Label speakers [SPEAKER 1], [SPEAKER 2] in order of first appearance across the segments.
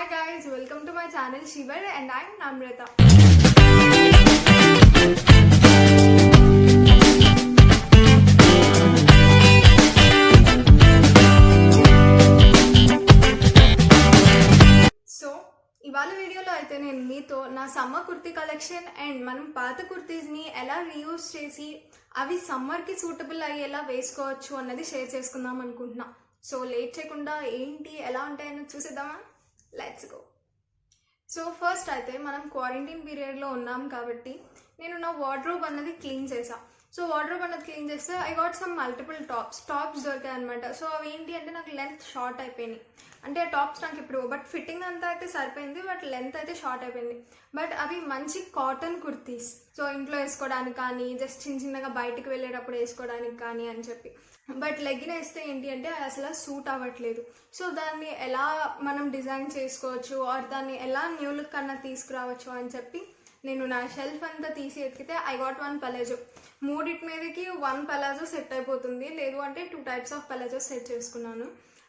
[SPEAKER 1] Hi guys, welcome to my channel Shivar and I'm Namrata. So, ఇవాళ వీడియోలో అయితే నేను మీతో నా సమ్మర్ కుర్తీ కలెక్షన్ అండ్ మనం పాత కుర్తీస్ని ఎలా రీయూజ్ చేసి అవి సమ్మర్కి సూటబుల్ అయ్యేలా వేసుకోవచ్చు అన్నది షేర్ చేసుకుందాం అనుకుంటున్నా. సో లేట్ చేయకుండా ఏంటి ఎలా ఉంటాయని చూసేద్దామా? Let's go. సో ఫస్ట్ అయితే మనం క్వారంటైన్ పీరియడ్లో ఉన్నాం కాబట్టి నేను నా వార్డ్రోబ్ అన్నది క్లీన్ చేసా. సో వార్డ్రోబ్ అన్నది క్లీన్ చేస్తే I got some multiple tops దొరికాయి అనమాట. సో అవి ఏంటి అంటే నాకు లెంత్ షార్ట్ అయిపోయినాయి. అంటే ఆ టాప్స్ నాకు ఇప్పుడు బట్ ఫిట్టింగ్ అంతా అయితే సరిపోయింది, బట్ లెంత్ అయితే షార్ట్ అయిపోయింది. బట్ అవి మంచి కాటన్ కుర్తీస్, సో ఇంట్లో వేసుకోవడానికి కానీ జస్ట్ చిన్నగా బయటకు వెళ్ళేటప్పుడు వేసుకోవడానికి కానీ అని చెప్పి. బట్ లెగ్గిన్ వేస్తే ఏంటి అంటే అసలు సూట్ అవ్వట్లేదు. సో దాన్ని ఎలా మనం డిజైన్ చేసుకోవచ్చు ఆర్ దాన్ని ఎలా న్యూ లుక్ అన్నా తీసుకురావచ్చు అని చెప్పి నేను నా షెల్ఫ్ అంతా తీసి ఎతికితే ఐ గాట్ వన్ పలాజో. మూడిటి మీదకి వన్ పలాజో సెట్ అయిపోతుంది, లేదు అంటే 2 టైప్స్ ఆఫ్ పలాజో సెట్ చేసుకున్నాను.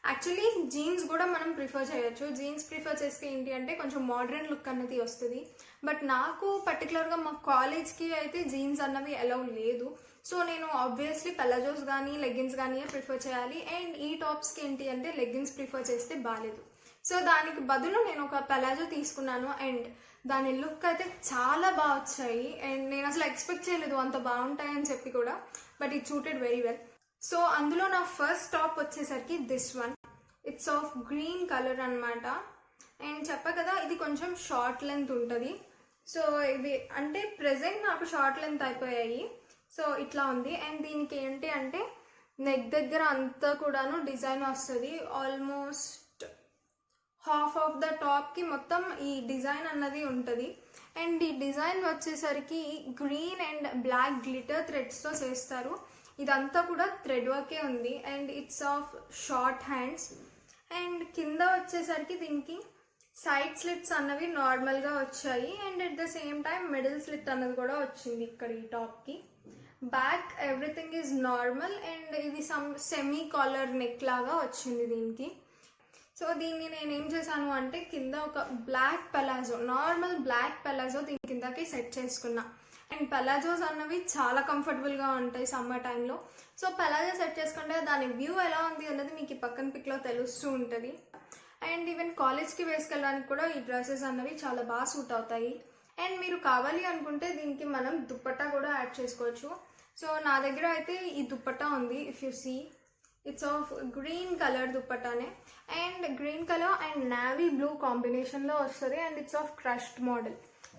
[SPEAKER 1] యాక్చువల్లీ జీన్స్ కూడా మనం ప్రిఫర్ చేయొచ్చు. జీన్స్ ప్రిఫర్ చేస్తే ఏంటి అంటే కొంచెం మోడర్న్ లుక్ అన్నది వస్తుంది. బట్ నాకు పర్టికులర్గా మా కాలేజ్కి అయితే జీన్స్ అన్నవి అలౌ లేదు. సో నేను ఆబ్వియస్లీ పలాజోస్ కానీ లెగ్గిన్స్ కానీ ప్రిఫర్ చేయాలి. అండ్ ఈ టాప్స్కి ఏంటి అంటే లెగ్గిన్స్ ప్రిఫర్ చేస్తే బాగాలేదు. సో దానికి బదులు నేను ఒక పలాజో తీసుకున్నాను అండ్ దాని లుక్ అయితే చాలా బాగా వచ్చాయి. అండ్ నేను అసలు ఎక్స్పెక్ట్ చేయలేదు అంత బాగుంటాయని చెప్పి కూడా, but it suited very well. So అందులో నా ఫస్ట్ టాప్ వచ్చేసరికి this one. It's of green colour అనమాట. అండ్ చెప్పా కదా ఇది కొంచెం షార్ట్ లెంత్ ఉంటుంది. సో ఇవి అంటే ప్రెజెంట్ నాకు షార్ట్ లెంత్ అయిపోయాయి. సో ఇట్లా ఉంది. అండ్ దీనికి ఏంటి అంటే నెక్ దగ్గర అంతా కూడాను డిజైన్ వస్తుంది. ఆల్మోస్ట్ హాఫ్ ఆఫ్ ద టాప్కి మొత్తం ఈ డిజైన్ అన్నది ఉంటుంది. అండ్ ఈ డిజైన్ వచ్చేసరికి గ్రీన్ అండ్ బ్లాక్ గ్లిటర్ థ్రెడ్స్తో చేస్తారు. ఇదంతా కూడా థ్రెడ్ వర్కే ఉంది. And it's of short hands. And కింద వచ్చేసరికి దీనికి సైడ్ స్లిట్స్ అన్నవి నార్మల్గా వచ్చాయి. And at the same time middle slit అన్నది కూడా వచ్చింది ఇక్కడ ఈ టాప్కి. Back everything is normal. And ఇది సమ్ సెమీ కాలర్ నెక్ లాగా వచ్చింది దీనికి. సో దీన్ని నేనేం చేశాను అంటే కింద ఒక black palazzo, normal black palazzo దీని కిందకి సెట్ చేసుకున్నా. అండ్ పలాజోస్ అన్నవి చాలా కంఫర్టబుల్గా ఉంటాయి సమ్మర్ టైంలో. సో పలాజో సెట్ చేసుకుంటే దాని వ్యూ ఎలా ఉంది అన్నది మీకు ఈ పక్కన పిక్లో తెలుస్తూ ఉంటుంది. అండ్ ఈవెన్ కాలేజ్కి వేసుకెళ్ళడానికి కూడా ఈ డ్రెస్సెస్ అన్నవి చాలా బాగా సూట్ అవుతాయి. అండ్ మీరు కావాలి అనుకుంటే దీనికి మనం దుప్పట్టా కూడా యాడ్ చేసుకోవచ్చు. సో నా దగ్గర అయితే ఈ దుప్పట్టా ఉంది. If you see it's of green colour దుప్పట్టానే. And green colour and navy blue కాంబినేషన్లో వస్తుంది. And it's of crushed model.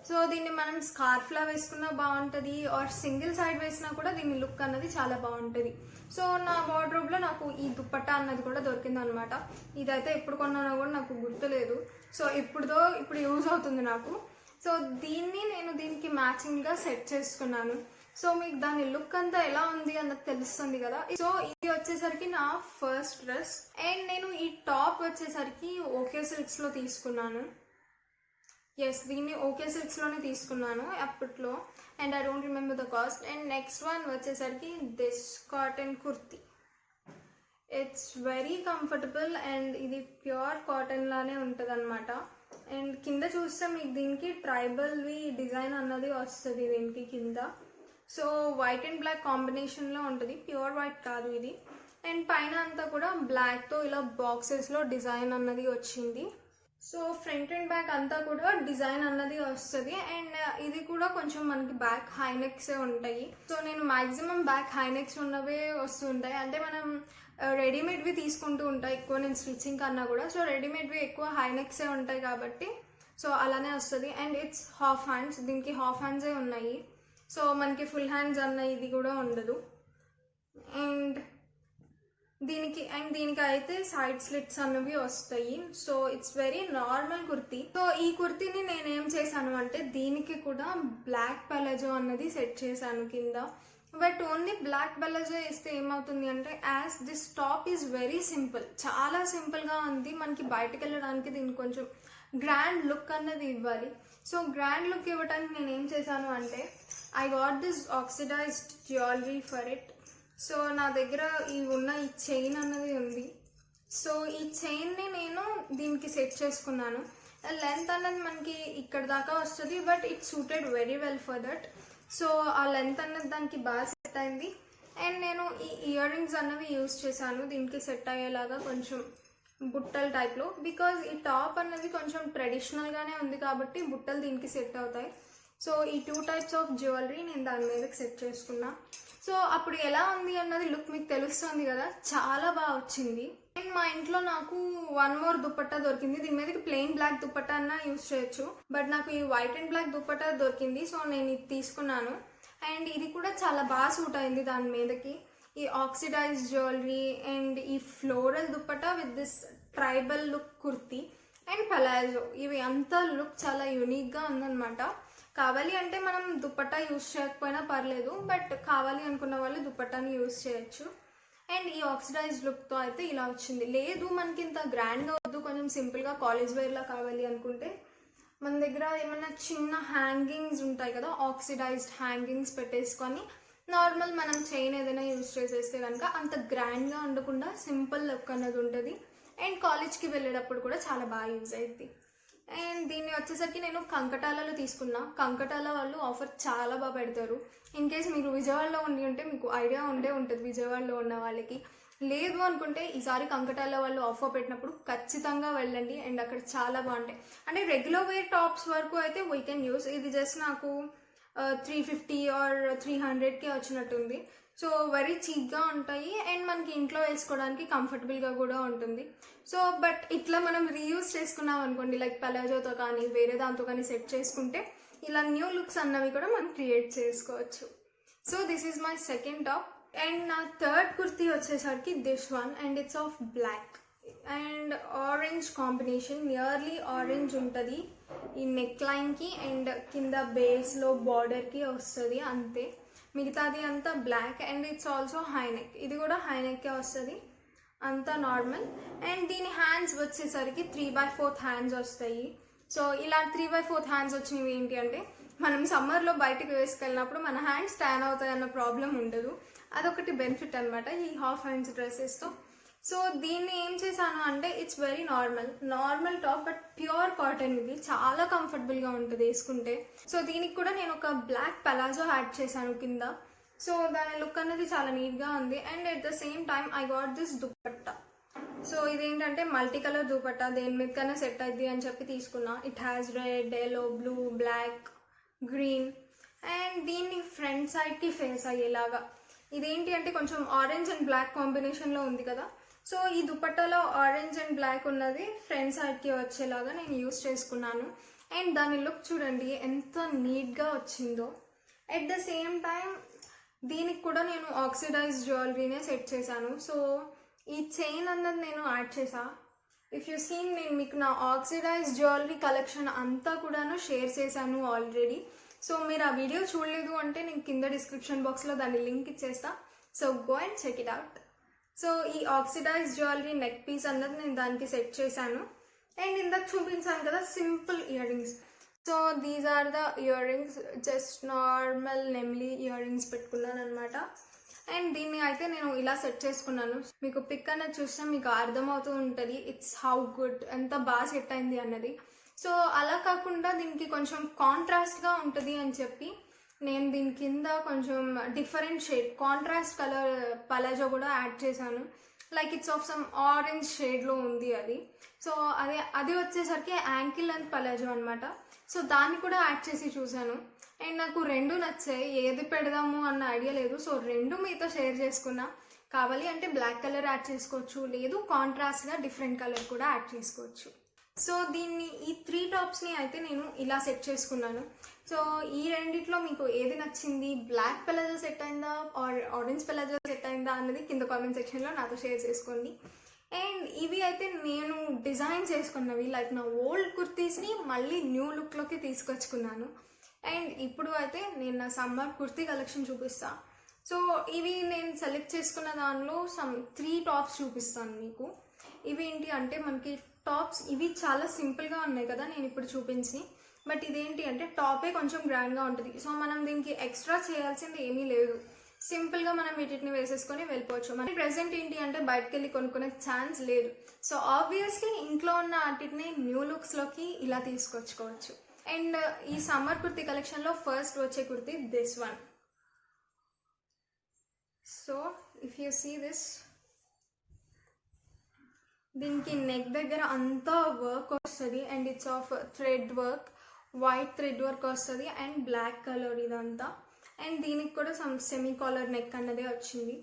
[SPEAKER 1] So దీన్ని మనం స్కార్ఫ్లా వేసుకున్నా బాగుంటుంది ఆర్ సింగిల్ సైడ్ వేసినా కూడా దీని లుక్ అన్నది చాలా బాగుంటుంది. సో నా వార్డ్రోబ్లో నాకు ఈ దుప్పట్టా అన్నది కూడా దొరికింది అనమాట. ఇదైతే ఎప్పుడు కొన్నానో కూడా నాకు గుర్తులేదు. సో ఇప్పుడు యూజ్ అవుతుంది నాకు. సో దీన్ని నేను దీనికి మ్యాచింగ్గా సెట్ చేసుకున్నాను. సో మీకు దాని లుక్ అంతా ఎలా ఉంది అన్నది తెలుస్తుంది కదా. సో ఇది వచ్చేసరికి నా ఫస్ట్ డ్రెస్. అండ్ నేను ఈ టాప్ వచ్చేసరికి ఓకే సిల్క్స్లో తీసుకున్నాను. ఎస్, దీన్ని ఓకే సిల్క్స్లోనే తీసుకున్నాను అప్పట్లో. And I don't remember the cost. And next one వచ్చేసరికి this cotton kurti. It's very comfortable and ఇది ప్యూర్ కాటన్ లానే ఉంటుంది అనమాట. అండ్ కింద చూస్తే మీకు దీనికి ట్రైబల్వి డిజైన్ అన్నది వస్తుంది దీనికి కింద. సో వైట్ అండ్ బ్లాక్ కాంబినేషన్లో ఉంటుంది, ప్యూర్ వైట్ కాదు ఇది. అండ్ పైన అంతా కూడా బ్లాక్తో ఇలా బాక్సెస్లో డిజైన్ అన్నది వచ్చింది. సో ఫ్రంట్ అండ్ బ్యాక్ అంతా కూడా డిజైన్ అన్నది వస్తుంది. అండ్ ఇది కూడా కొంచెం మనకి బ్యాక్ హైనెక్సే ఉంటాయి. సో నేను మ్యాక్సిమం బ్యాక్ హైనెక్స్ ఉన్నవే వస్తుంటాయి. అంటే మనం రెడీమేడ్వి తీసుకుంటూ ఉంటాయి ఎక్కువ నేను స్టిచ్చింగ్ కన్నా కూడా. సో రెడీమేడ్వి ఎక్కువ హైనెక్సే ఉంటాయి కాబట్టి సో అలానే వస్తుంది. అండ్ ఇట్స్ హాఫ్ హ్యాండ్స్, దీనికి హాఫ్ హ్యాండ్సే ఉన్నాయి. సో మనకి ఫుల్ హ్యాండ్స్ అన్న ఇది కూడా ఉండదు. అండ్ దీనికి అయితే సైడ్ స్లిట్స్ అన్నవి వస్తాయి. So it's very normal kurti. So ఈ కుర్తీని నేనేం చేశాను అంటే దీనికి కూడా బ్లాక్ పలాజో అన్నది సెట్ చేశాను కింద. బట్ ఓన్లీ బ్లాక్ పలాజో వేస్తే ఏమవుతుంది అంటే as this top is very simple, చాలా సింపుల్గా ఉంది. మనకి బయటకు వెళ్ళడానికి దీనికి కొంచెం గ్రాండ్ లుక్ అన్నది ఇవ్వాలి. సో గ్రాండ్ లుక్ ఇవ్వడానికి నేను ఏం చేశాను అంటే I got this oxidised jewellery for it. So నా దగ్గర ఈ చైన్ అన్నది ఉంది. సో ఈ చైన్ని నేను దీనికి సెట్ చేసుకున్నాను. లెంత్ అన్నది మనకి ఇక్కడ దాకా వస్తుంది, but it suited very well for that. So ఆ లెంత్ అన్నది దానికి బాగా సెట్ అయింది. అండ్ నేను ఈ ఇయర్ రింగ్స్ అన్నవి యూజ్ చేశాను దీనికి సెట్ అయ్యేలాగా, కొంచెం బుట్టల టైప్లో. బికాజ్ ఈ టాప్ అన్నది కొంచెం ట్రెడిషనల్గానే ఉంది కాబట్టి బుట్టలు దీనికి సెట్ అవుతాయి. సో ఈ 2 టైప్స్ ఆఫ్ జ్యువెలరీ నేను దాని మీదకి సెట్ చేసుకున్నా. సో అప్పుడు ఎలా ఉంది అన్నది లుక్ మీకు తెలుస్తుంది కదా, చాలా బాగా వచ్చింది. అండ్ మా ఇంట్లో నాకు 1 మోర్ దుపట్టా దొరికింది. దీని మీదకి ప్లెయిన్ బ్లాక్ దుపట్టా అన్న యూజ్ చేయొచ్చు, బట్ నాకు ఈ వైట్ అండ్ బ్లాక్ దుపట్టా దొరికింది. సో నేను ఇది తీసుకున్నాను. అండ్ ఇది కూడా చాలా బాగా సూట్ అయింది దాని మీదకి. ఈ ఆక్సిడైజ్ జ్యువెలరీ అండ్ ఈ floral dupatta with this tribal look kurti and palazzo, ఇవి అంతా లుక్ చాలా యూనిక్గా ఉందన్నమాట. కావాలి అంటే మనం దుపట్టా యూజ్ చేయకపోయినా పర్లేదు, బట్ కావాలి అనుకున్న వాళ్ళు దుపట్టాని యూజ్ చేయొచ్చు. అండ్ ఈ ఆక్సిడైజ్ లుక్తో అయితే ఇలా వచ్చింది. లేదు మనకి ఇంత గ్రాండ్గా వద్దు, కొంచెం సింపుల్గా కాలేజ్ వేర్లా కావాలి అనుకుంటే మన దగ్గర ఏమన్నా చిన్న హ్యాంగింగ్స్ ఉంటాయి కదా, ఆక్సిడైజ్డ్ హ్యాంగింగ్స్ పెట్టేసుకొని నార్మల్ మనం చైన్ ఏదైనా యూజ్ చేసేస్తే కనుక అంత గ్రాండ్గా ఉండకుండా సింపుల్ లుక్ అన్నది ఉంటుంది. అండ్ కాలేజ్కి వెళ్ళేటప్పుడు కూడా చాలా బాగా యూజ్ అవుతుంది. అండ్ దీన్ని వచ్చేసరికి నేను కంకటాలలో తీసుకున్నా. కంకటాల వాళ్ళు ఆఫర్ చాలా బాగా పెడతారు. ఇన్ కేస్ మీరు విజయవాడలో ఉంటే మీకు ఐడియా ఉంటుంది విజయవాడలో ఉన్న వాళ్ళకి. లేదు అనుకుంటే ఈసారి కంకటాల వాళ్ళు ఆఫర్ పెట్టినప్పుడు ఖచ్చితంగా వెళ్ళండి. అండ్ అక్కడ చాలా బాగుంటాయి. అంటే రెగ్యులర్ వేర్ టాప్స్ వరకు అయితే వీ కెన్ యూస్. ఇది జస్ట్ నాకు 350 ఆర్ 300కి వచ్చినట్టుంది. సో వెరీ చీప్గా ఉంటాయి అండ్ మనకి ఇంట్లో వేసుకోవడానికి కంఫర్టబుల్గా కూడా ఉంటుంది. సో బట్ ఇట్లా మనం రీయూజ్ చేసుకున్నాం అనుకోండి, లైక్ పలాజోతో కానీ వేరే దాంతో కానీ సెట్ చేసుకుంటే ఇలా న్యూ లుక్స్ అన్నవి కూడా మనం క్రియేట్ చేసుకోవచ్చు. So this is my second top. And నా థర్డ్ కుర్తీ వచ్చేసరికి this one, and it's of black and orange combination. Nearly orange ఉంటుంది ఈ నెక్ లైన్కి అండ్ కింద బేస్లో బార్డర్కి వస్తుంది అంతే. మిగతాది అంతా black and it's also high neck. ఇది కూడా హై నెక్కే వస్తుంది, అంతా నార్మల్. అండ్ దీని హ్యాండ్స్ వచ్చేసరికి 3/4 హ్యాండ్స్ వస్తాయి. సో ఇలా 3/4 హ్యాండ్స్ వచ్చినవి ఏంటి అంటే మనం సమ్మర్లో బయటకు వేసుకెళ్ళినప్పుడు మన హ్యాండ్స్ ట్యాన్ అవుతాయి అన్న ప్రాబ్లం ఉండదు. అదొకటి బెనిఫిట్ అనమాట ఈ హాఫ్ హ్యాండ్స్ డ్రెస్సెస్తో. సో దీన్ని ఏం చేశాను అంటే it's very normal top, but pure cotton. ఇది చాలా కంఫర్టబుల్గా ఉంటుంది వేసుకుంటే. సో దీనికి కూడా నేను ఒక బ్లాక్ పలాజో యాడ్ చేశాను కింద. సో దాని లుక్ అనేది చాలా నీట్గా ఉంది. And at the same time I got this dupatta. So ఇదేంటంటే మల్టీ కలర్ దుపట్టా, దేని మీదకైనా సెట్ అయింది అని చెప్పి తీసుకున్నా. It has red, yellow, blue, black, green. And దీన్ని ఫ్రంట్ సైడ్కి ఫేస్ అయ్యేలాగా. ఇదేంటి అంటే కొంచెం ఆరెంజ్ అండ్ బ్లాక్ కాంబినేషన్లో ఉంది కదా. సో ఈ దుపట్టాలో ఆరెంజ్ అండ్ బ్లాక్ ఉన్నది ఫ్రంట్ సైడ్కి వచ్చేలాగా నేను యూస్ చేసుకున్నాను. అండ్ దాని లుక్ చూడండి ఎంత నీట్గా వచ్చిందో. ఎట్ ద సేమ్ టైం దీనికి కూడా నేను ఆక్సిడైజ్ జ్యువెలరీనే సెట్ చేశాను. సో ఈ చైన్ అన్నది నేను యాడ్ చేసా. ఇఫ్ యూ సీన్, నేను మీకు నా ఆక్సిడైజ్ జ్యువెలరీ కలెక్షన్ అంతా కూడాను షేర్ చేశాను ఆల్రెడీ. సో మీరు ఆ వీడియో చూడలేదు అంటే నేను కింద డిస్క్రిప్షన్ బాక్స్లో దాని లింక్ ఇచ్చేస్తా. So go and check it out. So ఈ ఆక్సిడైజ్ జ్యువెలరీ నెక్ పీస్ అన్నది నేను దానికి సెట్ చేశాను. అండ్ ఇందాక చూపించాను కదా simple earrings. So these are the earrings, just normal నెమ్లీ ఇయర్ రింగ్స్ పెట్టుకున్నాను అనమాట. అండ్ దీన్ని అయితే నేను ఇలా సెట్ చేసుకున్నాను. మీకు పిక్ అన్నది చూస్తే మీకు అర్థమవుతూ ఉంటుంది ఇట్స్ హౌ గుడ్, ఎంత బాగా సెట్ అయింది అన్నది. సో అలా కాకుండా దీనికి కొంచెం కాంట్రాస్ట్గా ఉంటుంది అని చెప్పి నేను దీని కింద కొంచెం different shade contrast colour palazzo కూడా యాడ్ చేశాను. Like it's of some orange షేడ్లో ఉంది అది. సో అది వచ్చేసరికి యాంకిల్ అండ్ పలాజో అనమాట. సో దాన్ని కూడా యాడ్ చేసి చూశాను. అండ్ నాకు రెండు నచ్చాయి, ఏది పెడదాము అన్న ఐడియా లేదు. సో రెండు మీతో షేర్ చేసుకున్నా. కావాలి అంటే బ్లాక్ కలర్ యాడ్ చేసుకోవచ్చు, లేదు కాంట్రాస్ట్గా డిఫరెంట్ కలర్ కూడా యాడ్ చేసుకోవచ్చు. సో దీన్ని ఈ 3 టాప్స్ని అయితే నేను ఇలా సెట్ చేసుకున్నాను. సో ఈ రెండిట్లో మీకు ఏది నచ్చింది, బ్లాక్ పలాజో సెట్ అయిందా ఆర్ ఆరెంజ్ పలాజో సెట్ అయిందా అన్నది కింద కామెంట్ సెక్షన్లో నాతో షేర్ చేసుకోండి. అండ్ ఇవి అయితే నేను డిజైన్ చేసుకున్నవి, లైక్ నా ఓల్డ్ కుర్తీస్ని మళ్ళీ న్యూ లుక్లోకి తీసుకొచ్చుకున్నాను. అండ్ ఇప్పుడు అయితే నేను నా సమ్మర్ కుర్తీ కలెక్షన్ చూపిస్తా. సో ఇవి నేను సెలెక్ట్ చేసుకున్న దానిలో సమ్ 3 టాప్స్ చూపిస్తాను మీకు. ఇవి ఏంటి అంటే మనకి టాప్స్ ఇవి చాలా సింపుల్గా ఉన్నాయి కదా నేను ఇప్పుడు చూపించి, బట్ ఇదేంటి అంటే టాపే కొంచెం గ్రాండ్గా ఉంటుంది. సో మనం దీనికి ఎక్స్ట్రా చేయాల్సింది ఏమీ లేదు. సింపుల్గా మనం వీటిని వేసేసుకొని వెళ్ళిపోవచ్చు. మన ప్రెసెంట్ ఏంటి అంటే బయటకు వెళ్ళి కొనుక్కునే ఛాన్స్ లేదు. సో ఆబ్వియస్లీ ఇంట్లో ఉన్న వాటిని న్యూ లుక్స్లోకి ఇలా తీసుకొచ్చుకోవచ్చు. అండ్ ఈ సమ్మర్ కుర్తీ కలెక్షన్లో ఫస్ట్ వచ్చే kurti this one. So if you see this, దీనికి నెక్ దగ్గర అంతా వర్క్ వస్తుంది and it's of thread work, white thread work వస్తుంది అండ్ బ్లాక్ కలర్ ఇదంతా. అండ్ దీనికి కూడా సెమీ కాలర్ నెక్ అన్నదే వచ్చింది.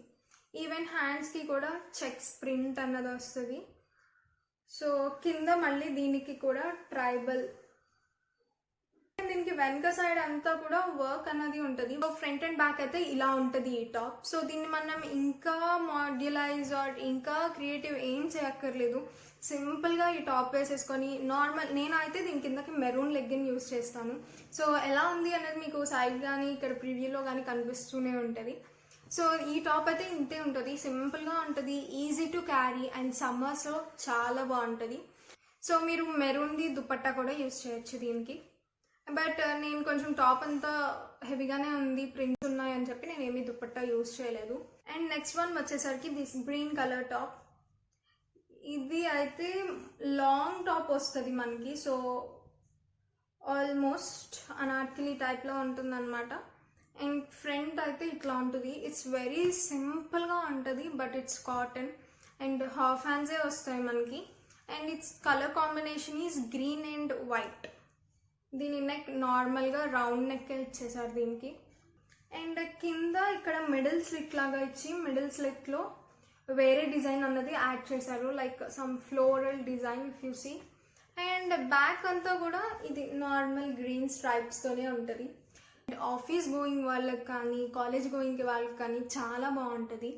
[SPEAKER 1] ఈవెన్ హ్యాండ్స్కి కూడా చెక్స్ ప్రింట్ అన్నది వస్తుంది. సో కింద మళ్ళీ దీనికి కూడా ట్రైబల్, దీనికి వెనక సైడ్ అంతా కూడా వర్క్ అన్నది ఉంటుంది. ఫ్రంట్ అండ్ బ్యాక్ అయితే ఇలా ఉంటుంది ఈ టాప్. సో దీన్ని మనం ఇంకా మాడ్యులైజ్ ఆర్ ఇంకా క్రియేటివ్ ఏం చేయక్కర్లేదు. సింపుల్గా ఈ టాప్ వేసేసుకొని నార్మల్, నేను అయితే దీని కిందకి మెరూన్ లెగ్గిన్ యూస్ చేస్తాను. సో ఎలా ఉంది అనేది మీకు సైడ్ కానీ ఇక్కడ ప్రివ్యూలో కానీ కనిపిస్తూనే ఉంటుంది. సో ఈ టాప్ అయితే ఇంతే ఉంటుంది, సింపుల్గా ఉంటుంది, ఈజీ టు క్యారీ అండ్ సమ్మర్స్లో చాలా బాగుంటుంది. సో మీరు మెరూన్ది దుపట్టా కూడా యూస్ చేయొచ్చు దీనికి. బట్ నేను కొంచెం టాప్ అంతా హెవీగానే ఉంది, ప్రింట్స్ ఉన్నాయి అని చెప్పి నేను ఏమీ దుపట్టా యూస్ చేయలేదు. అండ్ నెక్స్ట్ వన్ వచ్చేసరికి దిస్ గ్రీన్ కలర్ టాప్. ఇది అయితే లాంగ్ టాప్ వస్తుంది మనకి. సో ఆల్మోస్ట్ అనార్కలి టైప్లో ఉంటుంది అనమాట. అండ్ ఫ్రంట్ అయితే ఇట్లా ఉంటుంది. ఇట్స్ వెరీ సింపుల్గా ఉంటుంది but it's cotton and half హ్యాండ్సే వస్తాయి మనకి. And it's colour combination is green and white. దీని నెక్ నార్మల్గా రౌండ్ నెక్ ఇచ్చేసారు దీనికి. అండ్ కింద ఇక్కడ మిడిల్ స్లిట్ లాగా ఇచ్చి మిడిల్ స్లిట్లో వేరే డిజైన్ అన్నది యాడ్ చేశారు, like some floral design if you see. And back అంతా కూడా ఇది నార్మల్ గ్రీన్ స్ట్రైప్స్తోనే ఉంటుంది. ఆఫీస్ గోయింగ్ వాళ్ళకి కానీ కాలేజ్ గోయింగ్ వాళ్ళకి కానీ చాలా బాగుంటుంది.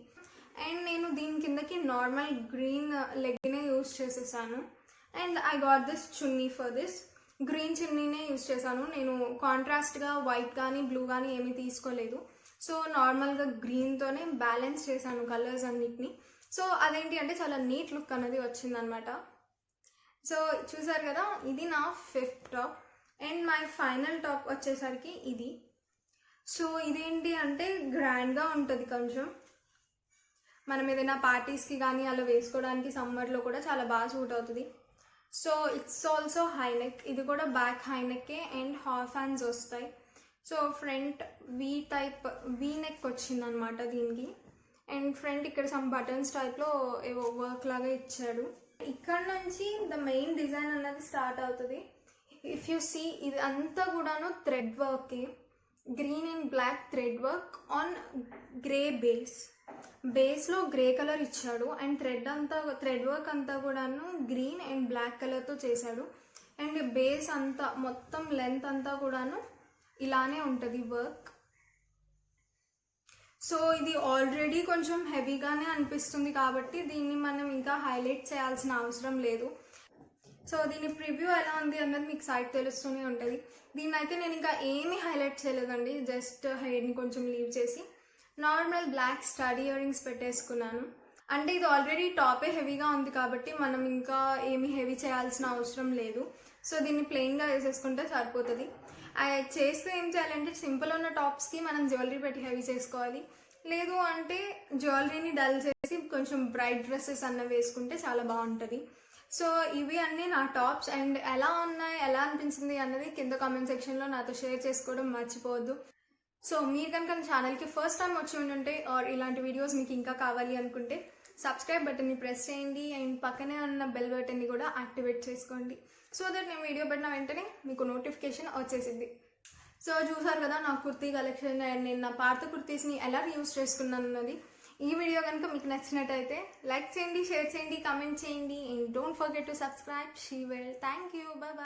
[SPEAKER 1] అండ్ నేను దీని కిందకి నార్మల్ గ్రీన్ లెగ్గినే యూస్ చేసేసాను. And I got this chunni for this. Green చున్నీనే యూస్ చేశాను నేను. కాంట్రాస్ట్గా వైట్ కానీ బ్లూ కానీ ఏమీ తీసుకోలేదు. సో నార్మల్గా గ్రీన్తోనే బ్యాలెన్స్ చేశాను కలర్స్ అన్నిటిని. సో అదేంటి అంటే చాలా నీట్ లుక్ అనేది వచ్చిందనమాట. సో చూసారు కదా, ఇది నా 5th top. And my final top వచ్చేసరికి ఇది. సో ఇదేంటి అంటే గ్రాండ్గా ఉంటుంది కొంచెం, మనం ఏదైనా పార్టీస్కి కానీ అలా వేసుకోవడానికి సమ్మర్లో కూడా చాలా బాగా సూట్ అవుతుంది. So it's also high neck, ఇది కూడా బ్యాక్ హై నెక్కే అండ్ హాఫ్ హ్యాండ్స్ వస్తాయి. సో ఫ్రంట్ వీ నెక్ వచ్చిందనమాట దీనికి. అండ్ ఫ్రంట్ ఇక్కడ సమ్ బటన్స్ టైప్లో ఏవో వర్క్ లాగా ఇచ్చాడు. ఇక్కడ నుంచి ద మెయిన్ డిజైన్ అన్నది స్టార్ట్ అవుతుంది. ఇఫ్ యూ సీ, ఇది అంతా కూడాను థ్రెడ్ వర్కే, green and black thread work on grey బేస్లో గ్రే కలర్ ఇచ్చాడు. అండ్ థ్రెడ్ వర్క్ అంతా కూడాను గ్రీన్ అండ్ బ్లాక్ కలర్తో చేశాడు. అండ్ బేస్ అంతా మొత్తం లెంత్ అంతా కూడాను ఇలానే ఉంటుంది వర్క్. సో ఇది ఆల్రెడీ కొంచెం హెవీగానే అనిపిస్తుంది కాబట్టి దీన్ని మనం ఇంకా హైలైట్ చేయాల్సిన అవసరం లేదు. సో దీని ప్రివ్యూ ఎలా ఉంది అన్నది మీకు సైడ్ తెలుస్తూనే ఉంటుంది. దీన్ని అయితే నేను ఇంకా ఏమీ హైలైట్ చేయలేదండి, జస్ట్ హెయిర్ని కొంచెం లీవ్ చేసి normal black stud earrings పెట్టేసుకున్నాను. అంటే ఇది ఆల్రెడీ టాపే హెవీగా ఉంది కాబట్టి మనం ఇంకా ఏమీ హెవీ చేయాల్సిన అవసరం లేదు. సో దీన్ని ప్లెయిన్గా వేసేసుకుంటే సరిపోతుంది. చేస్తే ఏం చేయాలంటే సింపుల్ ఉన్న టాప్స్కి మనం జ్యువెలరీ పెట్టి హెవీ చేసుకోవాలి. లేదు అంటే జ్యువెలరీని డల్ చేసి కొంచెం బ్రైట్ డ్రెస్సెస్ అన్న వేసుకుంటే చాలా బాగుంటుంది. సో ఇవి అన్నీ నా టాప్స్. అండ్ ఎలా ఉన్నాయి, ఎలా అనిపించింది అన్నది కింద కామెంట్ సెక్షన్లో నాతో షేర్ చేసుకోవడం మర్చిపోవద్దు. సో మీరు కనుక ఛానల్కి ఫస్ట్ టైం వచ్చి ఉంటుంటే ఆర్ ఇలాంటి వీడియోస్ మీకు ఇంకా కావాలి అనుకుంటే సబ్స్క్రైబ్ బటన్ని ప్రెస్ చేయండి అండ్ పక్కనే ఉన్న బెల్ బటన్ని కూడా యాక్టివేట్ చేసుకోండి. సో దట్ నేను వీడియో పెట్టిన వెంటనే మీకు నోటిఫికేషన్ వచ్చేసింది. సో చూసారు కదా నా కుర్తీ కలెక్షన్ అండ్ నేను నా పాత కుర్తీస్ని ఎలా యూస్ చేసుకున్నాను అన్నది. ఈ వీడియో కనుక మీకు నచ్చినట్టయితే లైక్ చేయండి, షేర్ చేయండి, కామెంట్ చేయండి and don't forget to subscribe. She well. Thank you. By by.